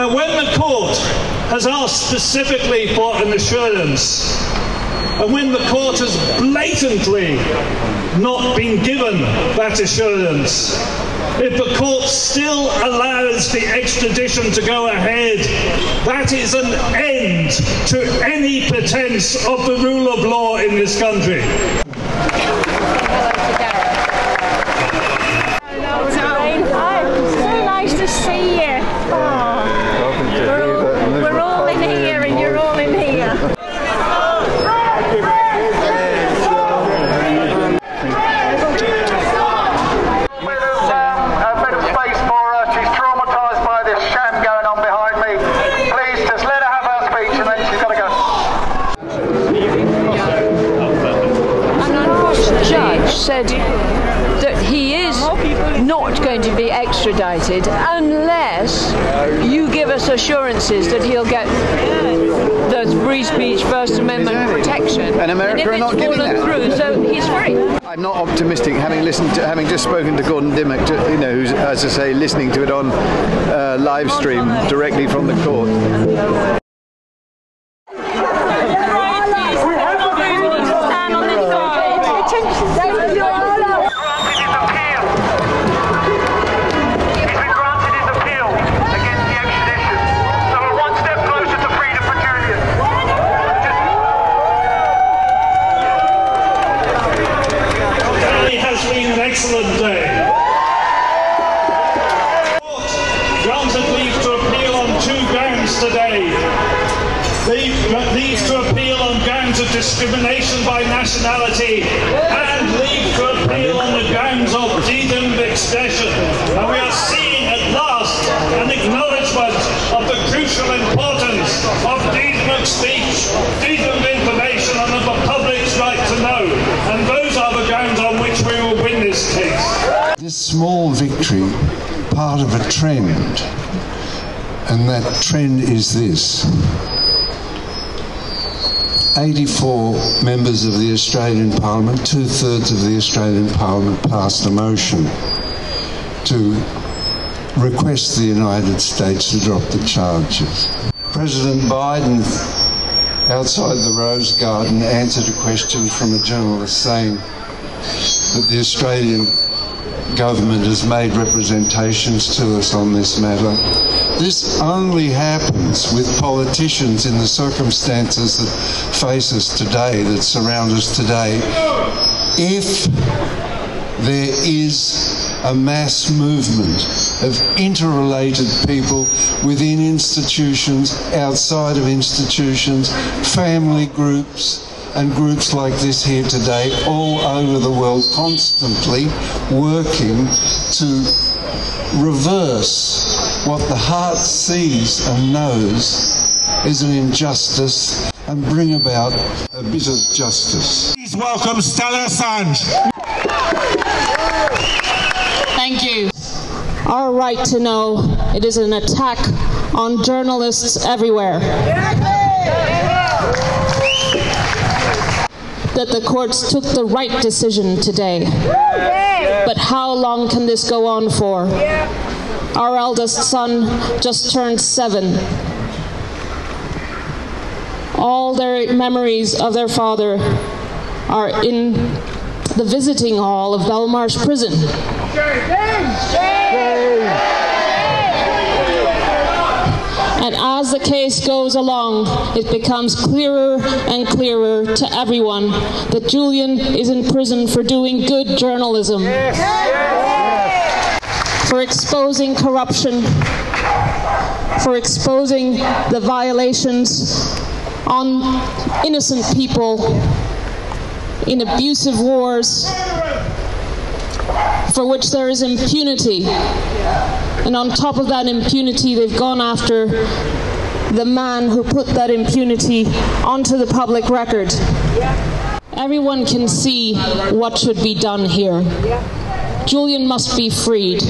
Now, when the court has asked specifically for an assurance, and when the court has blatantly not been given that assurance, if the court still allows the extradition to go ahead, that is an end to any pretense of the rule of law in this country. So nice to see you. We're all in here and you're all in here. Said that he is not going to be extradited unless you give us assurances that he'll get the free speech First Amendment protection. And America are not giving that. Through, so he's free. I'm not optimistic, having just spoken to Gordon Dimmock, who's, as I say, listening to it on live stream directly from the court. Excellent day. Court granted leave to appeal on 2 grounds today. Leave to appeal on grounds of discrimination by nationality and leave to appeal on the grounds of freedom of expression. And we are seeing at last an acknowledgement of the crucial importance of freedom of speech, freedom of information and of the public's right to know. And those are the grounds on which we will win this case. This small victory, part of a trend, and that trend is this. 84 members of the Australian Parliament, 2/3 of the Australian Parliament, passed a motion to request the United States to drop the charges. President Biden, outside the Rose Garden, answered a question from a journalist saying that the Australian government has made representations to us on this matter. This only happens with politicians in the circumstances that face us today, that surround us today, if there is a mass movement of interrelated people within institutions, outside of institutions, family groups, and groups like this here today all over the world, constantly working to reverse what the heart sees and knows is an injustice and bring about a bit of justice. Please welcome Julian Assange. Thank you. Our right to know, it is an attack on journalists everywhere. That the courts took the right decision today. But how long can this go on for? Our eldest son just turned 7. All their memories of their father are in the visiting hall of Belmarsh Prison. And as the case goes along, it becomes clearer and clearer to everyone that Julian is in prison for doing good journalism, for exposing corruption, for exposing the violations on innocent people in abusive wars, for which there is impunity. And on top of that impunity, they've gone after the man who put that impunity onto the public record. Everyone can see what should be done here. Julian must be freed.